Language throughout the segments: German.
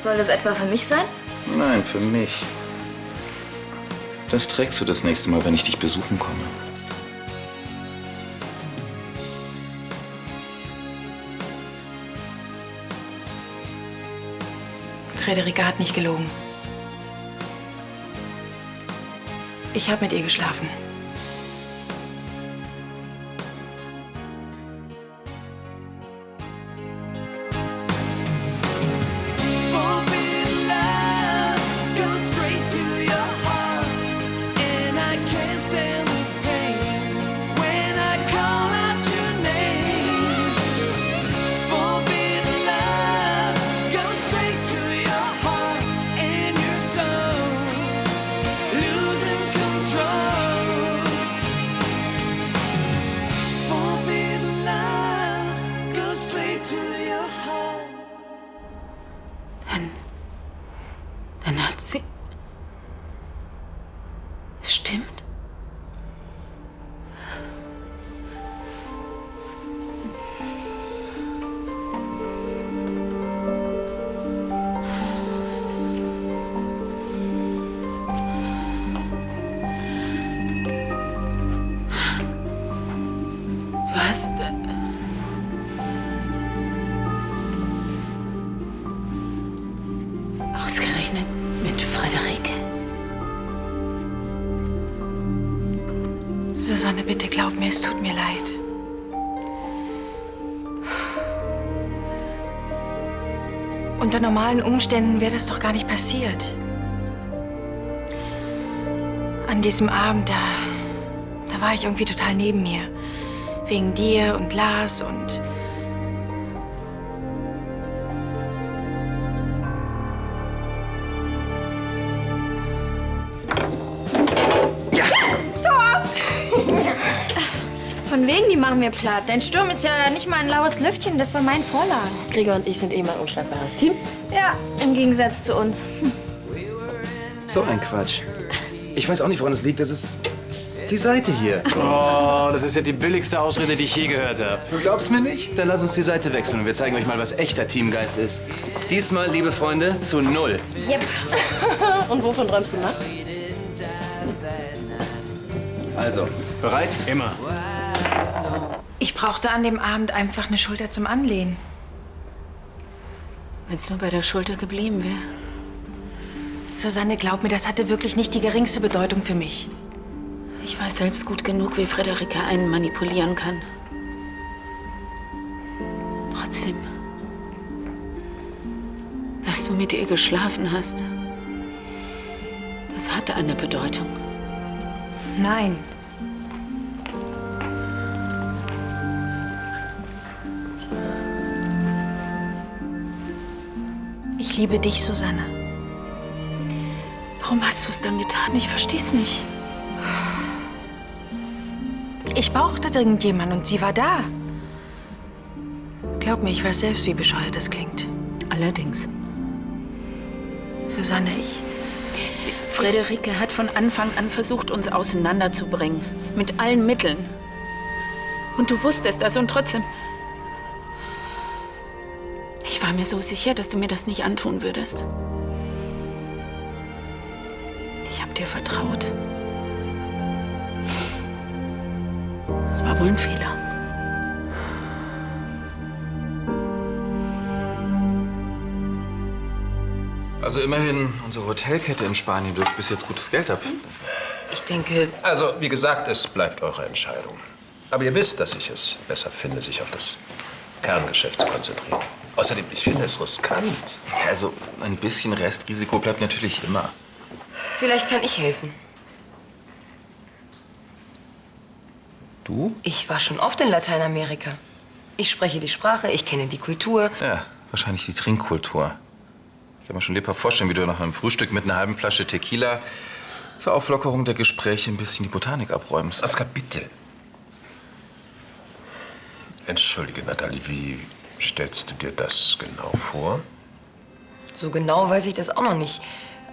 Soll das etwa für mich sein? Nein, für mich. Das trägst du das nächste Mal, wenn ich dich besuchen komme. Frederike hat nicht gelogen. Ich habe mit ihr geschlafen. Dann hat sie... Es stimmt. Du hast... Ausgerechnet mit Frederike. Susanne, bitte glaub mir, es tut mir leid. Unter normalen Umständen wäre das doch gar nicht passiert. An diesem Abend, da war ich irgendwie total neben mir. Wegen dir und Lars und... Von wegen, die machen wir platt. Dein Sturm ist ja nicht mal ein laues Lüftchen, das bei meinen Vorlagen. Gregor und ich sind eh mal ein unschlagbares Team. Ja, im Gegensatz zu uns. So ein Quatsch. Ich weiß auch nicht, woran es liegt. Das ist die Seite hier. Oh, das ist ja die billigste Ausrede, die ich je gehört habe. Du glaubst mir nicht? Dann lass uns die Seite wechseln und wir zeigen euch mal, was echter Teamgeist ist. Diesmal, liebe Freunde, zu 0. Yep. Und wovon träumst du nachts? Also, bereit? Immer. Ich brauchte an dem Abend einfach eine Schulter zum Anlehnen. Wenn es nur bei der Schulter geblieben wäre. Susanne, glaub mir, das hatte wirklich nicht die geringste Bedeutung für mich. Ich weiß selbst gut genug, wie Frederike einen manipulieren kann. Trotzdem, dass du mit ihr geschlafen hast, das hatte eine Bedeutung. Nein. Ich liebe dich, Susanne. Warum hast du es dann getan? Ich versteh's nicht. Ich brauchte dringend jemanden und sie war da. Glaub mir, ich weiß selbst, wie bescheuert das klingt. Allerdings. Susanne, Frederike hat von Anfang an versucht, uns auseinanderzubringen. Mit allen Mitteln. Und du wusstest das und trotzdem... Ich war mir so sicher, dass du mir das nicht antun würdest. Ich habe dir vertraut. Es war wohl ein Fehler. Also immerhin, unsere Hotelkette in Spanien wirft bis jetzt gutes Geld ab. Ich denke... Also, wie gesagt, es bleibt eure Entscheidung. Aber ihr wisst, dass ich es besser finde, sich auf das Kerngeschäft zu konzentrieren. Außerdem, ich finde es riskant. Ja, also ein bisschen Restrisiko bleibt natürlich immer. Vielleicht kann ich helfen. Du? Ich war schon oft in Lateinamerika. Ich spreche die Sprache, ich kenne die Kultur. Ja, wahrscheinlich die Trinkkultur. Ich kann mir schon lebhaft vorstellen, wie du nach einem Frühstück mit einer halben Flasche Tequila zur Auflockerung der Gespräche ein bisschen die Botanik abräumst. Ansgar, bitte. Entschuldige, Nathalie, wie stellst du dir das genau vor? So genau weiß ich das auch noch nicht.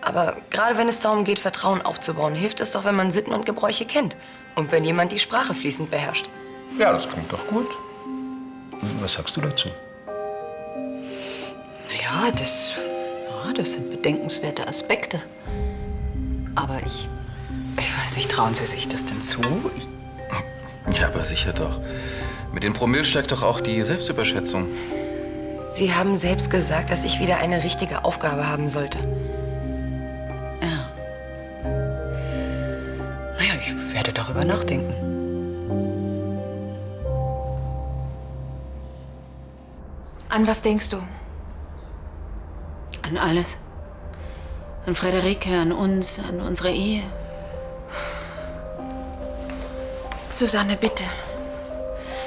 Aber gerade wenn es darum geht, Vertrauen aufzubauen, hilft es doch, wenn man Sitten und Gebräuche kennt. Und wenn jemand die Sprache fließend beherrscht. Ja, das klingt doch gut. Was sagst du dazu? Ja, das Ja, das sind bedenkenswerte Aspekte. Aber ich weiß nicht, trauen Sie sich das denn zu? Ja, aber sicher doch. Mit den Promille steigt doch auch die Selbstüberschätzung. Sie haben selbst gesagt, dass ich wieder eine richtige Aufgabe haben sollte. Ja. Naja, ich werde darüber nachdenken. An was denkst du? An alles. An Friederike, an uns, an unsere Ehe. Susanne, bitte.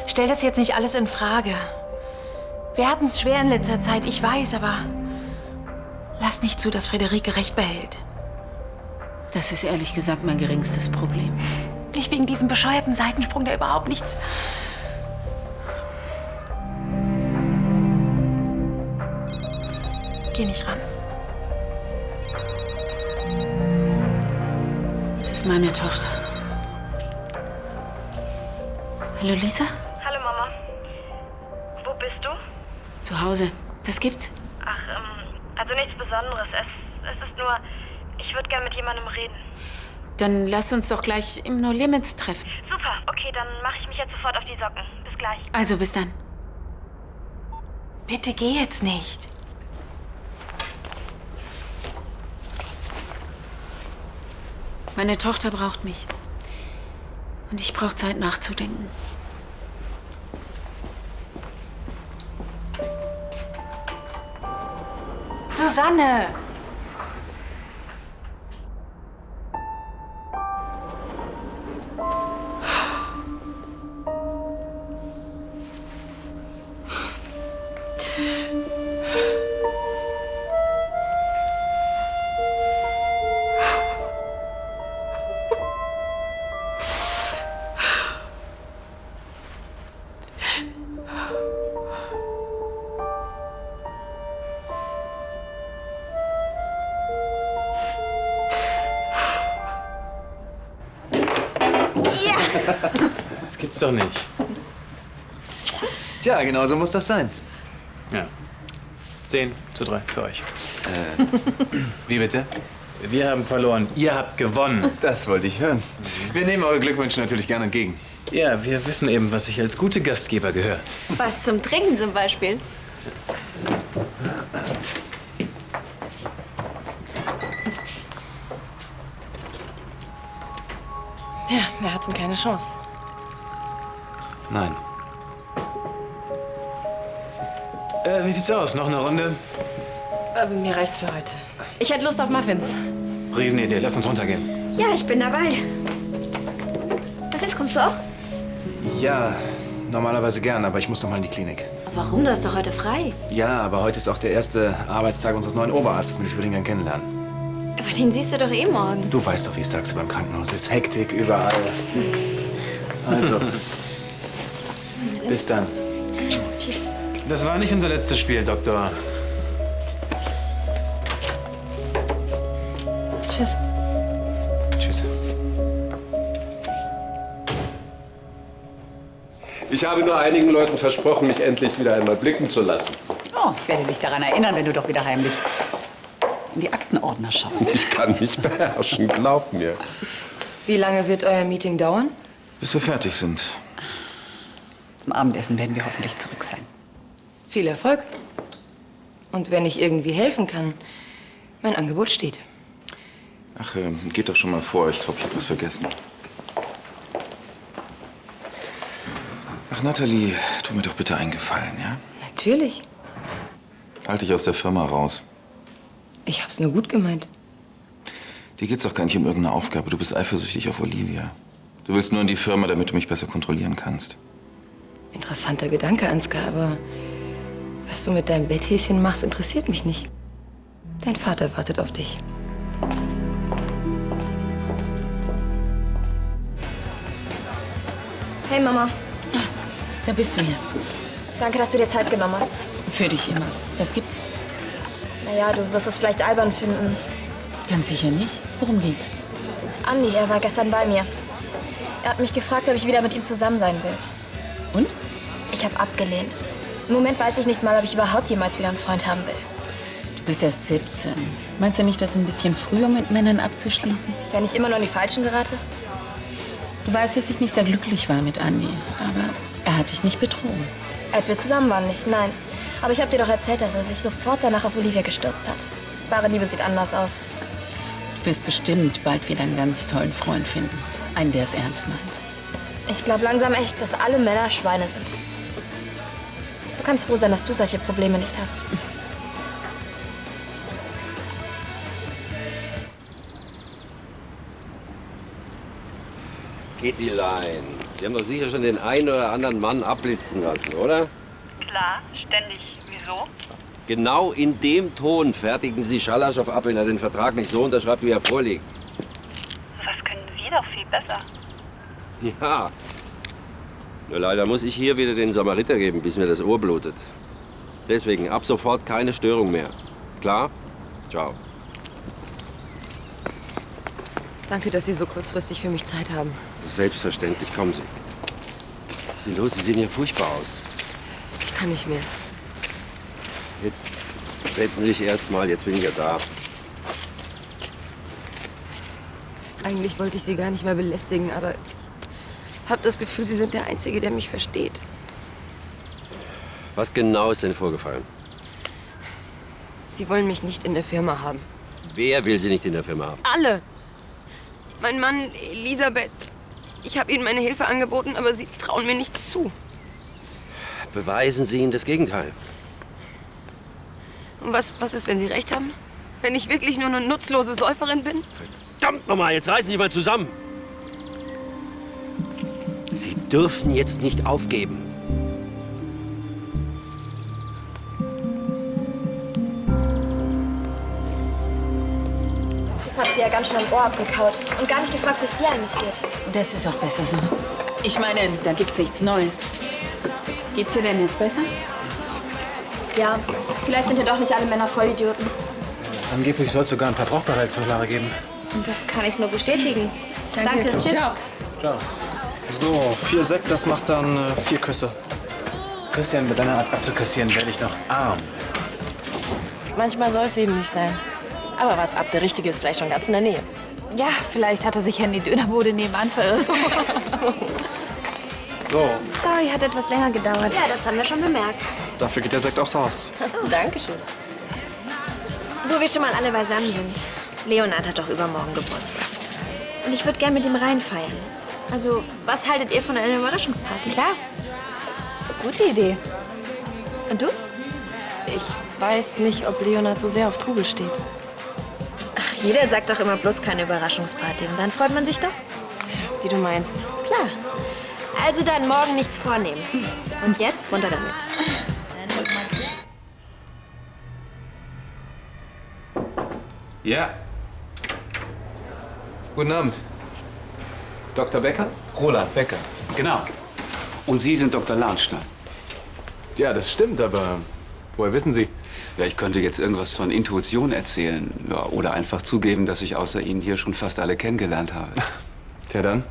Stell das jetzt nicht alles in Frage. Wir hatten es schwer in letzter Zeit, ich weiß, aber lass nicht zu, dass Friederike Recht behält. Das ist ehrlich gesagt mein geringstes Problem. Nicht wegen diesem bescheuerten Seitensprung, der überhaupt nichts... Geh nicht ran. Es ist meine Tochter. Hallo, Lisa? Hallo, Mama. Wo bist du? Zu Hause. Was gibt's? Ach, also nichts Besonderes. Es ist nur, ich würde gern mit jemandem reden. Dann lass uns doch gleich im No Limits treffen. Super, okay, dann mache ich mich jetzt sofort auf die Socken. Bis gleich. Also, bis dann. Bitte geh jetzt nicht. Meine Tochter braucht mich. Und ich brauche Zeit nachzudenken. Susanne! Das gibt's doch nicht. Tja, genau so muss das sein. Ja. 10:3 für euch. Wie bitte? Wir haben verloren, ihr habt gewonnen. Das wollte ich hören. Wir nehmen eure Glückwünsche natürlich gerne entgegen. Ja, wir wissen eben, was sich als gute Gastgeber gehört. Was zum Trinken zum Beispiel? Ja, wir hatten keine Chance. Nein. Wie sieht's aus? Noch eine Runde? Mir reicht's für heute. Ich hätte Lust auf Muffins. Riesenidee, lass uns runtergehen. Ja, ich bin dabei. Was ist, kommst du auch? Ja, normalerweise gern, aber ich muss noch mal in die Klinik. Warum? Du hast doch heute frei. Ja, aber heute ist auch der erste Arbeitstag unseres neuen Oberarztes und ich würde ihn gern kennenlernen. Aber den siehst du doch eh morgen. Du weißt doch, wie es tagsüber im Krankenhaus ist. Hektik überall. Also, bis dann. Tschüss. Das war nicht unser letztes Spiel, Doktor. Tschüss. Tschüss. Ich habe nur einigen Leuten versprochen, mich endlich wieder einmal blicken zu lassen. Oh, ich werde dich daran erinnern, wenn du doch wieder heimlich in die Aktenordner schaust. Ich kann mich beherrschen, glaub mir. Wie lange wird euer Meeting dauern? Bis wir fertig sind. Zum Abendessen werden wir hoffentlich zurück sein. Viel Erfolg. Und wenn ich irgendwie helfen kann, mein Angebot steht. Ach, geht doch schon mal vor. Ich glaube, ich habe was vergessen. Ach, Natalie, tu mir doch bitte einen Gefallen, ja? Natürlich. Halt dich aus der Firma raus. Ich hab's nur gut gemeint. Dir geht's doch gar nicht um irgendeine Aufgabe. Du bist eifersüchtig auf Olivia. Du willst nur in die Firma, damit du mich besser kontrollieren kannst. Interessanter Gedanke, Ansgar, aber was du mit deinem Betthäschen machst, interessiert mich nicht. Dein Vater wartet auf dich. Hey, Mama. Da bist du ja. Danke, dass du dir Zeit genommen hast. Für dich immer. Was gibt's? Naja, du wirst es vielleicht albern finden. Ganz sicher nicht. Worum geht's? Andi, er war gestern bei mir. Er hat mich gefragt, ob ich wieder mit ihm zusammen sein will. Und? Ich habe abgelehnt. Im Moment weiß ich nicht mal, ob ich überhaupt jemals wieder einen Freund haben will. Du bist erst 17. Meinst du nicht, das ein bisschen früh, um mit Männern abzuschließen? Wenn ich immer nur an die Falschen gerate? Du weißt, dass ich nicht sehr glücklich war mit Andi. Aber er hat dich nicht betrogen. Als wir zusammen waren, nicht, nein. Aber ich habe dir doch erzählt, dass er sich sofort danach auf Olivia gestürzt hat. Wahre Liebe sieht anders aus. Du wirst bestimmt bald wieder einen ganz tollen Freund finden. Einen, der es ernst meint. Ich glaube langsam echt, dass alle Männer Schweine sind. Du kannst froh sein, dass du solche Probleme nicht hast. Kittylein, Sie haben doch sicher schon den einen oder anderen Mann abblitzen lassen, oder? Klar, ständig. Wieso? Genau in dem Ton fertigen Sie Schalaschow ab, wenn er den Vertrag nicht so unterschreibt, wie er vorliegt. Sowas können Sie doch viel besser. Ja. Nur leider muss ich hier wieder den Samariter geben, bis mir das Ohr blutet. Deswegen ab sofort keine Störung mehr. Klar? Ciao. Danke, dass Sie so kurzfristig für mich Zeit haben. Selbstverständlich, kommen Sie. Was ist denn los? Sie sehen ja furchtbar aus. Ich kann nicht mehr. Jetzt setzen Sie sich erst mal, jetzt bin ich ja da. Eigentlich wollte ich Sie gar nicht mehr belästigen, aber ich habe das Gefühl, Sie sind der Einzige, der mich versteht. Was genau ist denn vorgefallen? Sie wollen mich nicht in der Firma haben. Wer will Sie nicht in der Firma haben? Alle! Mein Mann, Elisabeth. Ich habe Ihnen meine Hilfe angeboten, aber Sie trauen mir nichts zu. Beweisen Sie Ihnen das Gegenteil. Und was ist, wenn Sie recht haben? Wenn ich wirklich nur eine nutzlose Säuferin bin? Verdammt nochmal, jetzt reißen Sie sich mal zusammen. Sie dürfen jetzt nicht aufgeben. Jetzt habt ihr ja ganz schön am Ohr abgekaut und gar nicht gefragt, wie es dir eigentlich geht. Das ist auch besser so. Ich meine, da gibt's nichts Neues. Geht's dir denn jetzt besser? Ja, vielleicht sind ja doch nicht alle Männer Vollidioten. Angeblich soll es sogar ein paar brauchbare Exemplare geben. Das kann ich nur bestätigen. Danke. Tschüss. Ciao. So, 4 Sekt, das macht dann 4 Küsse. Christian, mit deiner Art abzukassieren werde ich noch arm. Manchmal soll es eben nicht sein. Aber wart's ab, der Richtige ist vielleicht schon ganz in der Nähe. Ja, vielleicht hat er sich an die Dönerbude nebenan verirrt. So, Sorry, hat etwas länger gedauert. Ja, das haben wir schon bemerkt. dafür geht der Sekt aufs Haus. Dankeschön. Wo wir schon mal alle beisammen sind. Leonard hat doch übermorgen Geburtstag. Und ich würde gern mit ihm reinfeiern. Also, was haltet ihr von einer Überraschungsparty? Klar. Gute Idee. Und du? Ich weiß nicht, ob Leonard so sehr auf Trubel steht. Ach, jeder sagt doch immer bloß keine Überraschungsparty. Und dann freut man sich doch? Wie du meinst. Klar. Also dann morgen nichts vornehmen. Und jetzt runter damit. Ja. Guten Abend. Dr. Becker? Roland Becker. Genau. Und Sie sind Dr. Lahnstein. Ja, das stimmt, aber woher wissen Sie? Ja, ich könnte jetzt irgendwas von Intuition erzählen. Ja, oder einfach zugeben, dass ich außer Ihnen hier schon fast alle kennengelernt habe. Tja dann,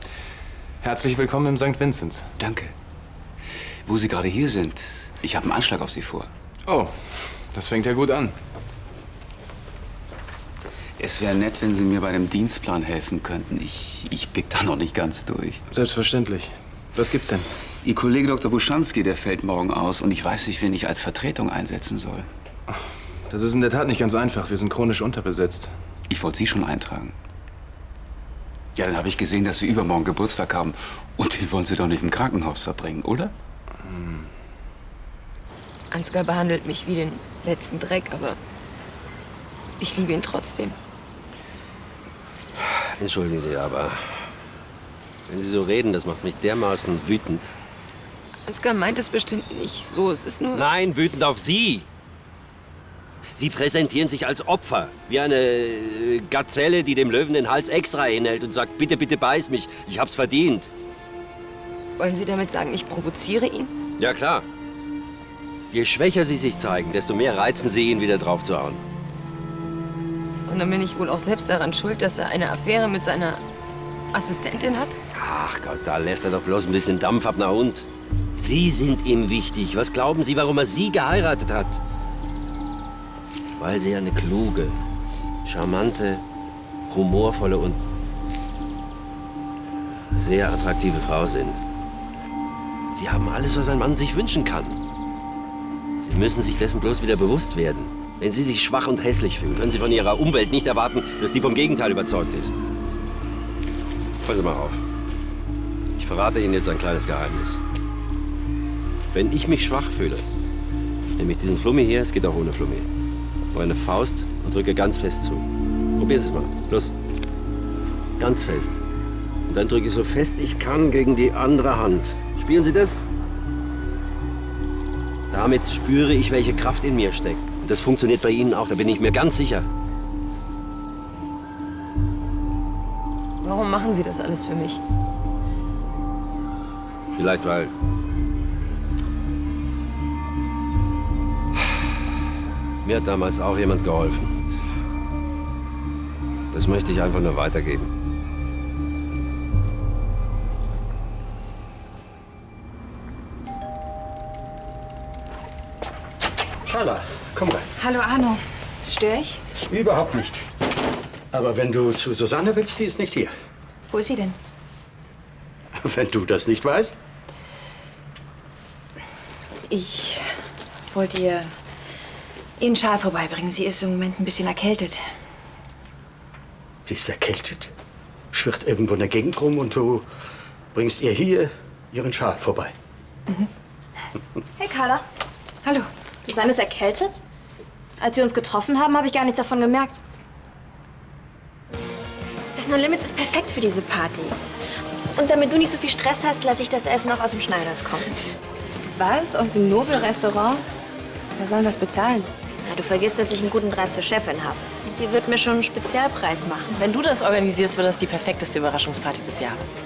herzlich willkommen im St. Vinzenz. Danke. Wo Sie gerade hier sind, ich habe einen Anschlag auf Sie vor. Oh, das fängt ja gut an. Es wäre nett, wenn Sie mir bei dem Dienstplan helfen könnten. Ich blick da noch nicht ganz durch. Selbstverständlich. Was gibt's denn? Ihr Kollege Dr. Buschanski, der fällt morgen aus und ich weiß nicht, wen ich als Vertretung einsetzen soll. Das ist in der Tat nicht ganz einfach. Wir sind chronisch unterbesetzt. Ich wollte Sie schon eintragen. Ja, dann habe ich gesehen, dass Sie übermorgen Geburtstag haben. Und den wollen Sie doch nicht im Krankenhaus verbringen, oder? Ansgar behandelt mich wie den letzten Dreck, aber ich liebe ihn trotzdem. Entschuldigen Sie, aber wenn Sie so reden, das macht mich dermaßen wütend. Ansgar meint es bestimmt nicht so. Es ist nur... Nein, wütend auf Sie. Sie präsentieren sich als Opfer, wie eine Gazelle, die dem Löwen den Hals extra hinhält und sagt, bitte, bitte beiß mich, ich hab's verdient. Wollen Sie damit sagen, ich provoziere ihn? Ja, klar. Je schwächer Sie sich zeigen, desto mehr reizen Sie ihn, wieder draufzuhauen. Und dann bin ich wohl auch selbst daran schuld, dass er eine Affäre mit seiner Assistentin hat? Ach Gott, da lässt er doch bloß ein bisschen Dampf ab, na und? Sie sind ihm wichtig. Was glauben Sie, warum er Sie geheiratet hat? Weil Sie eine kluge, charmante, humorvolle und sehr attraktive Frau sind. Sie haben alles, was ein Mann sich wünschen kann. Sie müssen sich dessen bloß wieder bewusst werden. Wenn Sie sich schwach und hässlich fühlen, können Sie von Ihrer Umwelt nicht erwarten, dass die vom Gegenteil überzeugt ist. Passen Sie mal auf. Ich verrate Ihnen jetzt ein kleines Geheimnis. Wenn ich mich schwach fühle, nehme ich diesen Flummi hier, es geht auch ohne Flummi, auf eine Faust und drücke ganz fest zu. Probieren Sie es mal. Los. Ganz fest. Und dann drücke ich so fest ich kann gegen die andere Hand. Spüren Sie das? Damit spüre ich, welche Kraft in mir steckt. Und das funktioniert bei Ihnen auch, da bin ich mir ganz sicher. Warum machen Sie das alles für mich? Vielleicht weil... Mir hat damals auch jemand geholfen. Das möchte ich einfach nur weitergeben. Carla, komm rein. Hallo Arno. Störe ich? Überhaupt nicht. Aber wenn du zu Susanne willst, die ist nicht hier. Wo ist sie denn? Wenn du das nicht weißt. Ich wollte ihr ihren Schal vorbeibringen. Sie ist im Moment ein bisschen erkältet. Sie ist erkältet. Schwirrt irgendwo in der Gegend rum und du bringst ihr hier ihren Schal vorbei. Hey Carla. Hallo. Susanne ist erkältet? Als wir uns getroffen haben, habe ich gar nichts davon gemerkt. Das No Limits ist perfekt für diese Party. Und damit du nicht so viel Stress hast, lasse ich das Essen auch aus dem Schneiders kommen. Was? Aus dem Nobelrestaurant? Wer soll das bezahlen? Na, du vergisst, dass ich einen guten Draht zur Chefin habe. Die wird mir schon einen Spezialpreis machen. Wenn du das organisierst, wird das die perfekteste Überraschungsparty des Jahres.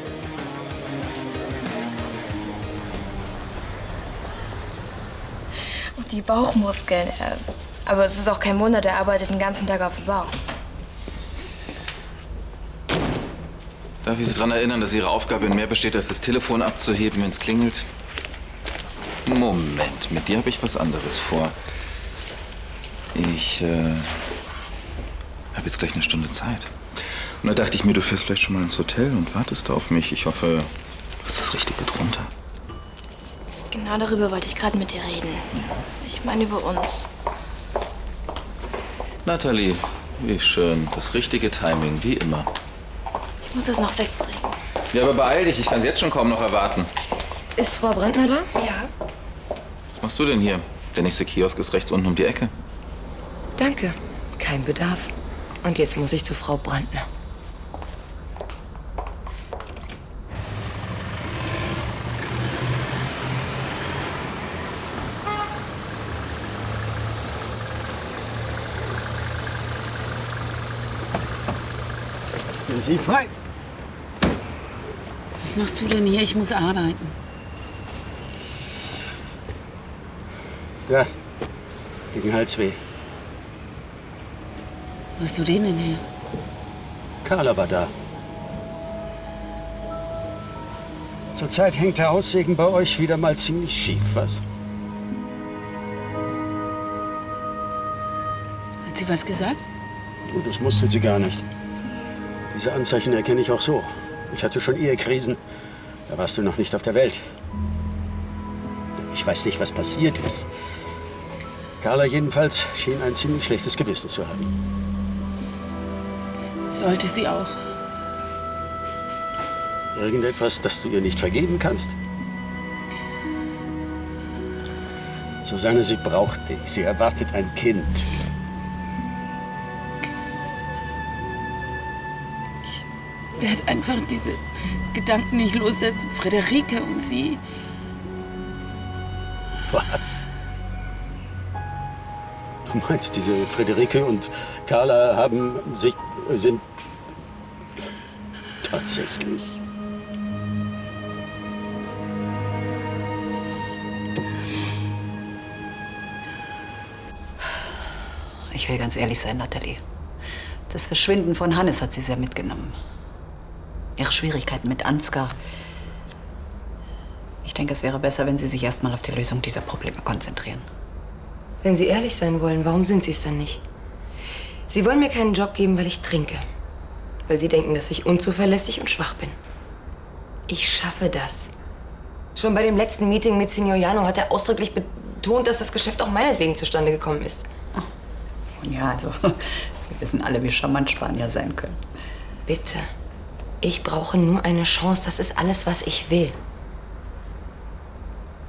Und die Bauchmuskeln erst. Aber es ist auch kein Wunder, der arbeitet den ganzen Tag auf dem Bauch. Darf ich Sie daran erinnern, dass Ihre Aufgabe in mehr besteht, als das Telefon abzuheben, wenn es klingelt? Moment, mit dir habe ich was anderes vor. Ich habe jetzt gleich eine Stunde Zeit. Und da dachte ich mir, du fährst vielleicht schon mal ins Hotel und wartest auf mich. Ich hoffe, du hast das Richtige drunter. Genau darüber wollte ich gerade mit dir reden. Ich meine über uns. Natalie, wie schön. Das richtige Timing, wie immer. Ich muss das noch wegbringen. Ja, aber beeil dich, ich kann es jetzt schon kaum noch erwarten. Ist Frau Brandner da? Ja. Was machst du denn hier? Der nächste Kiosk ist rechts unten um die Ecke. Danke. Kein Bedarf. Und jetzt muss ich zu Frau Brandner. Sind Sie frei? Was machst du denn hier? Ich muss arbeiten. Da, gegen Halsweh. Wo hast du den denn her? Carla war da. Zurzeit hängt der Haussegen bei euch wieder mal ziemlich schief, was? Hat sie was gesagt? Oh, das musste sie gar nicht. Diese Anzeichen erkenne ich auch so. Ich hatte schon Ehekrisen. Da warst du noch nicht auf der Welt. Ich weiß nicht, was passiert ist. Carla jedenfalls schien ein ziemlich schlechtes Gewissen zu haben. Sollte sie auch. Irgendetwas, das du ihr nicht vergeben kannst? Susanne, sie braucht dich. Sie erwartet ein Kind. Ich werde einfach diese Gedanken nicht los, dass Friederike und sie... Was? Du meinst, diese Friederike und Carla sind tatsächlich... Ich will ganz ehrlich sein, Natalie. Das Verschwinden von Hannes hat sie sehr mitgenommen. Ihre Schwierigkeiten mit Ansgar. Ich denke, es wäre besser, wenn Sie sich erst mal auf die Lösung dieser Probleme konzentrieren. Wenn Sie ehrlich sein wollen, warum sind Sie es dann nicht? Sie wollen mir keinen Job geben, weil ich trinke. Weil Sie denken, dass ich unzuverlässig und schwach bin. Ich schaffe das. Schon bei dem letzten Meeting mit Signor Jano hat er ausdrücklich betont, dass das Geschäft auch meinetwegen zustande gekommen ist. Ja, also, wir wissen alle, wie charmant Spanier sein können. Bitte. Ich brauche nur eine Chance. Das ist alles, was ich will.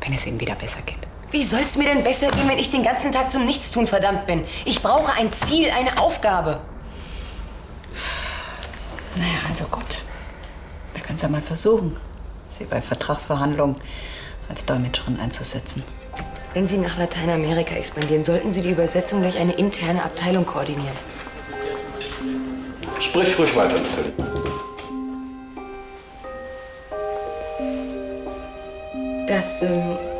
Wenn es Ihnen wieder besser geht. Wie soll's mir denn besser gehen, wenn ich den ganzen Tag zum Nichtstun verdammt bin? Ich brauche ein Ziel, eine Aufgabe. Naja, also gut. Wir können es ja mal versuchen, Sie bei Vertragsverhandlungen als Dolmetscherin einzusetzen. Wenn Sie nach Lateinamerika expandieren, sollten Sie die Übersetzung durch eine interne Abteilung koordinieren. Sprich ruhig weiter, Natalie. Das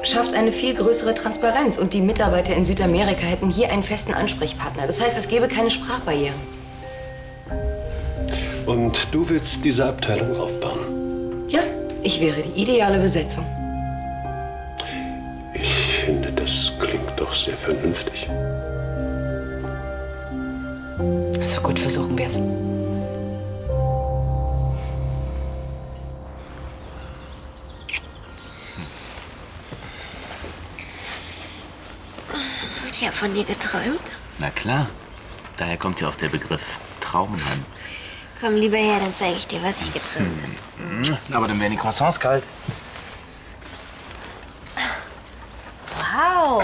schafft eine viel größere Transparenz und die Mitarbeiter in Südamerika hätten hier einen festen Ansprechpartner. Das heißt, es gäbe keine Sprachbarrieren. Und du willst diese Abteilung aufbauen? Ja, ich wäre die ideale Besetzung. Ich finde, das klingt doch sehr vernünftig. Also gut, versuchen wir es. Ich habe von dir geträumt. Na klar. Daher kommt ja auch der Begriff Traummann. Komm lieber her, dann zeige ich dir, was ich geträumt habe. Aber dann werden die Croissants kalt. Wow.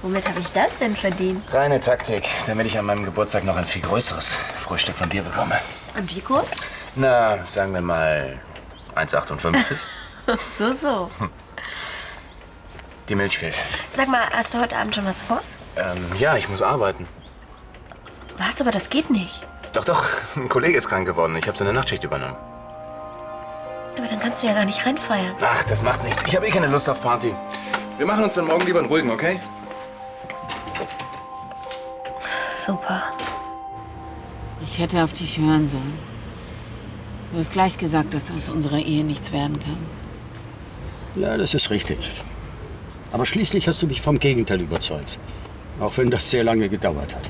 Womit habe ich das denn verdient? Reine Taktik, damit ich an meinem Geburtstag noch ein viel größeres Frühstück von dir bekomme. Und wie groß? Na, sagen wir mal 1,58. So. Die Milch fehlt. Sag mal, hast du heute Abend schon was vor? Ja, ich muss arbeiten. Was? Aber das geht nicht. Doch, ein Kollege ist krank geworden. Ich habe seine Nachtschicht übernommen. Aber dann kannst du ja gar nicht reinfeiern. Ach, das macht nichts. Ich habe eh keine Lust auf Party. Wir machen uns dann morgen lieber einen ruhigen, okay? Super. Ich hätte auf dich hören sollen. Du hast gleich gesagt, dass aus unserer Ehe nichts werden kann. Ja, das ist richtig. Aber schließlich hast du mich vom Gegenteil überzeugt. Auch wenn das sehr lange gedauert hat.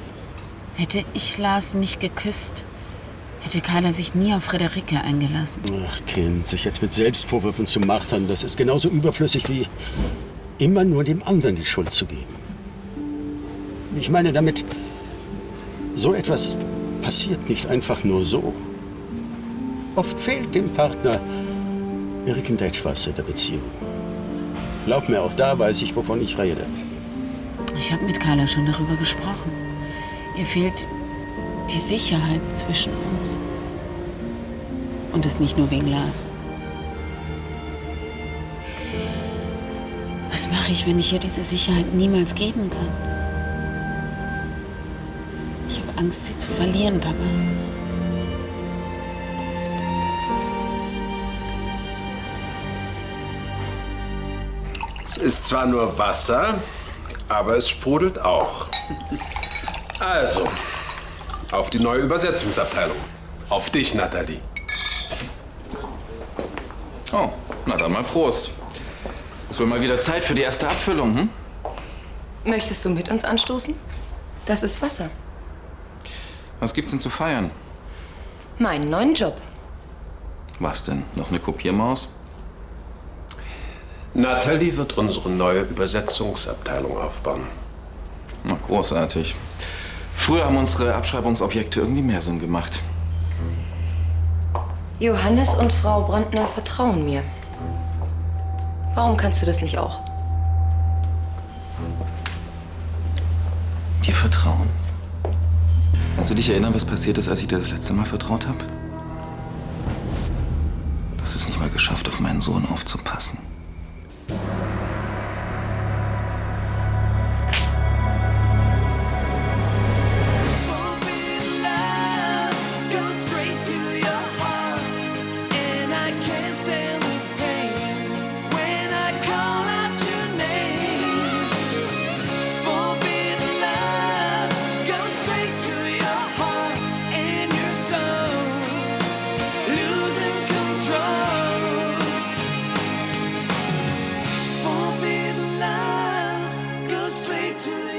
Hätte ich Lars nicht geküsst, hätte Carla sich nie auf Friederike eingelassen. Ach, Kind, sich jetzt mit Selbstvorwürfen zu martern, das ist genauso überflüssig wie immer nur dem anderen die Schuld zu geben. Ich meine damit, so etwas passiert nicht einfach nur so. Oft fehlt dem Partner irgendetwas in der Beziehung. Glaub mir, auch da weiß ich, wovon ich rede. Ich habe mit Carla schon darüber gesprochen. Ihr fehlt die Sicherheit zwischen uns. Und das nicht nur wegen Lars. Was mache ich, wenn ich ihr diese Sicherheit niemals geben kann? Ich habe Angst, sie zu verlieren, Papa. Es ist zwar nur Wasser, aber es sprudelt auch. Also, auf die neue Übersetzungsabteilung. Auf dich, Natalie. Oh, na dann mal Prost. Ist wohl mal wieder Zeit für die erste Abfüllung, hm? Möchtest du mit uns anstoßen? Das ist Wasser. Was gibt's denn zu feiern? Meinen neuen Job. Was denn? Noch eine Kopiermaus? Natalie wird unsere neue Übersetzungsabteilung aufbauen. Na, großartig. Früher haben unsere Abschreibungsobjekte irgendwie mehr Sinn gemacht. Johannes und Frau Brandner vertrauen mir. Warum kannst du das nicht auch? Dir vertrauen? Kannst du dich erinnern, was passiert ist, als ich dir das letzte Mal vertraut habe? Du hast es nicht mal geschafft, auf meinen Sohn aufzupassen. To